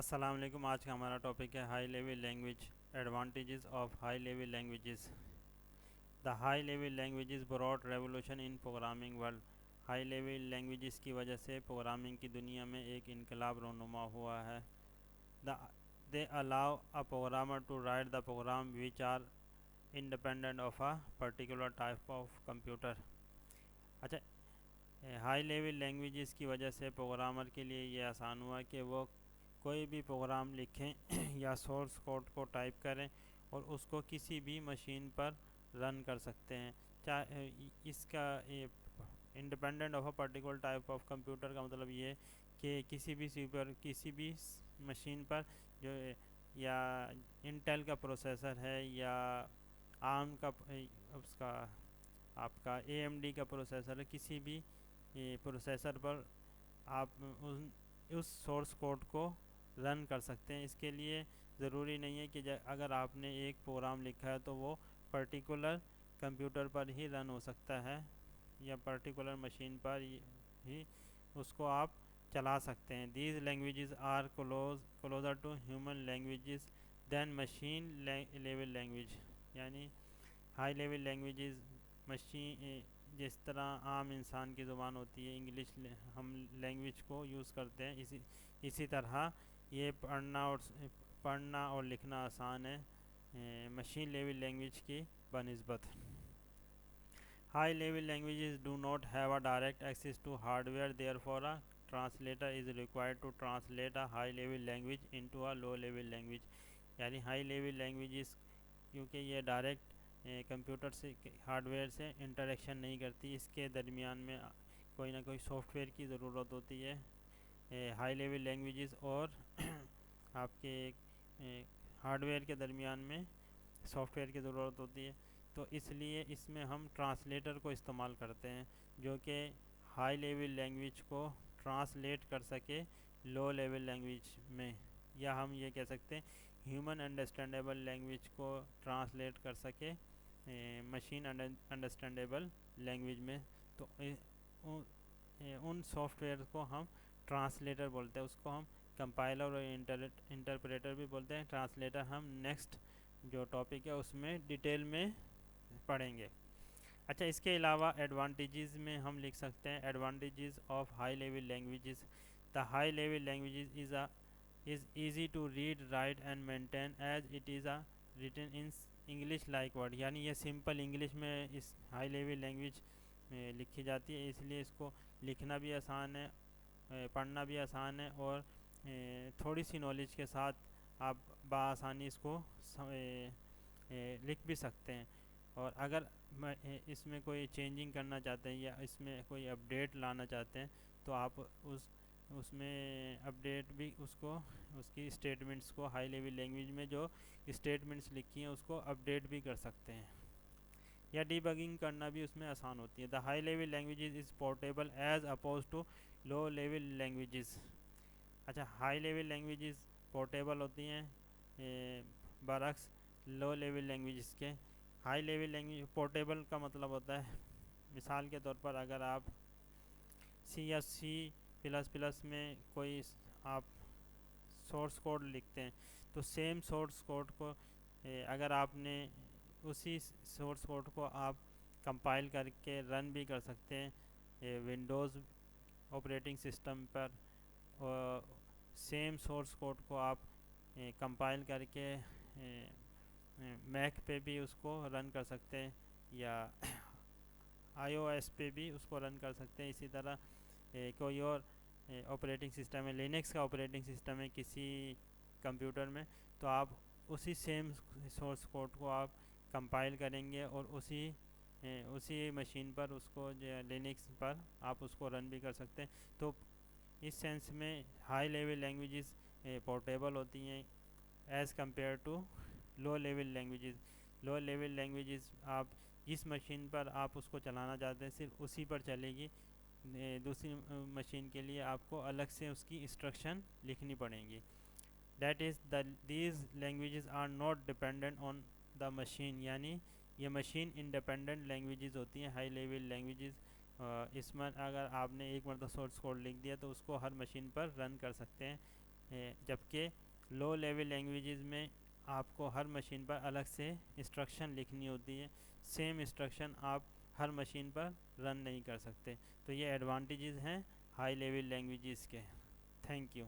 السلام علیکم. آج کا ہمارا ٹاپک ہے high level language advantages of high level languages. The high level languages brought revolution in programming world. High level languages کی وجہ سے پروگرامنگ کی دنیا میں ایک انقلاب رونما ہوا ہے. They allow a programmer to write the program which are independent of a particular type of computer. اچھا، ہائی لیول لینگویجز کی وجہ سے پروگرامر کے لیے یہ آسان ہوا کہ وہ کوئی بھی پروگرام لکھیں یا سورس کوڈ کو ٹائپ کریں اور اس کو کسی بھی مشین پر رن کر سکتے ہیں. چاہے اس کا independent of a particular type of computer کا مطلب یہ کہ کسی بھی مشین پر جو یا انٹیل کا پروسیسر ہے یا آرم کا اس کا آپ کا اے ایم ڈی کا پروسیسر ہے، کسی بھی پروسیسر پر آپ اس سورس کوڈ کو رن کر سکتے ہیں. اس کے لیے ضروری نہیں ہے کہ اگر آپ نے ایک پروگرام لکھا ہے تو وہ پرٹیکولر کمپیوٹر پر ہی رن ہو سکتا ہے یا پرٹیکولر مشین پر ہی اس کو آپ چلا سکتے ہیں. These languages are closer to human languages than machine level language. یعنی ہائی لیول لینگویجز مشین جس طرح عام انسان کی زبان ہوتی ہے، انگلش ہم لینگویج کو یوز کرتے ہیں، اسی طرح یہ پڑھنا اور لکھنا آسان ہے مشین لیول لینگویج کی بنسبت. High level languages do not have a direct access to hardware, therefore a translator is required to translate a high level language into a low level language. یعنی high level languages کیونکہ یہ direct computer سے hardware سے interaction نہیں کرتی، اس کے درمیان میں کوئی نہ کوئی سافٹ ویئر کی ضرورت ہوتی ہے. ہائی لیول لینگویجز اور آپ کے ہارڈ ویئر کے درمیان میں سافٹ ویئر کی ضرورت ہوتی ہے، تو اس لیے اس میں ہم ٹرانسلیٹر کو استعمال کرتے ہیں جو کہ ہائی لیول لینگویج کو ٹرانسلیٹ کر سکے لو لیول لینگویج میں، یا ہم یہ کہہ سکتے ہیں ہیومن انڈرسٹینڈیبل لینگویج کو ٹرانسلیٹ کر سکے مشین انڈرسٹینڈیبل لینگویج میں. تو ان سافٹ ویئر کو ہم ٹرانسلیٹر بولتے ہیں، اس کو ہم کمپائلر اور انٹرپریٹر بھی بولتے ہیں. ٹرانسلیٹر ہم نیکسٹ جو ٹاپک ہے اس میں ڈیٹیل میں پڑھیں گے. اچھا، اس کے علاوہ ایڈوانٹیجز میں ہم لکھ سکتے ہیں advantages of high level languages. The high level languages is easy to read, write and maintain as it is written in English like word. یعنی یہ سمپل انگلش میں اس ہائی لیول لینگویج میں لکھی جاتی ہے، اس لیے اس کو لکھنا بھی آسان ہے، پڑھنا بھی آسان ہے، اور تھوڑی سی نالج کے ساتھ آپ بآسانی اس کو لکھ بھی سکتے ہیں. اور اگر اس میں کوئی چینجنگ کرنا چاہتے ہیں یا اس میں کوئی اپڈیٹ لانا چاہتے ہیں تو آپ اس میں اپڈیٹ بھی اس کی اسٹیٹمنٹس کو ہائی لیول لینگویج میں جو اسٹیٹمنٹس لکھی ہیں اس کو اپڈیٹ بھی کر سکتے ہیں، یا ڈیبگنگ کرنا بھی اس میں آسان ہوتی ہے. The high level languages is portable as oppose to low level languages. اچھا، ہائی لیول لینگویجز پورٹیبل ہوتی ہیں برعکس لو لیول لینگویجز کے. ہائی لیول لینگویج پورٹیبل کا مطلب ہوتا ہے، مثال کے طور پر اگر آپ سی یا C++ میں کوئی آپ سورس کوڈ لکھتے ہیں تو سیم سورس کوڈ کو اگر آپ نے اسی سورس کوڈ کو آپ کمپائل کر کے رن بھی کر سکتے ہیں ونڈوز آپریٹنگ سسٹم پر، اور سیم سورس کوڈ کو آپ کمپائل کر کے میک پہ بھی اس کو رن کر سکتے ہیں یا iOS پہ بھی اس کو رن کر سکتے ہیں. اسی طرح کوئی اور آپریٹنگ سسٹم ہے، لینکس کا آپریٹنگ سسٹم ہے کسی کمپیوٹر میں، تو آپ اسی سیم سورس کوڈ کو آپ کمپائل کریں گے اور اسی مشین پر اس کو جو لینکس پر آپ اس کو رن بھی کر سکتے ہیں. تو اس سینس میں ہائی لیول لینگویجز پورٹیبل ہوتی ہیں as compare to low level languages. Low level languages آپ جس مشین پر آپ اس کو چلانا چاہتے ہیں صرف اسی پر چلے گی، دوسری مشین کے لیے آپ کو الگ سے اس کی انسٹرکشن لکھنی پڑیں گی. That is these languages are not dependent on the machine. یعنی یہ مشین انڈیپینڈنٹ لینگویجز ہوتی ہیں ہائی لیول لینگویجز. اس میں اگر آپ نے ایک مرتبہ سورس کوڈ لکھ دیا تو اس کو ہر مشین پر رن کر سکتے ہیں جبکہ لو لیول لینگویجز میں آپ کو ہر مشین پر الگ سے انسٹرکشن لکھنی ہوتی ہے. سیم انسٹرکشن آپ ہر مشین پر رن نہیں کر سکتے. تو یہ ایڈوانٹیجز ہیں ہائی لیول لینگویجز کے. Thank you.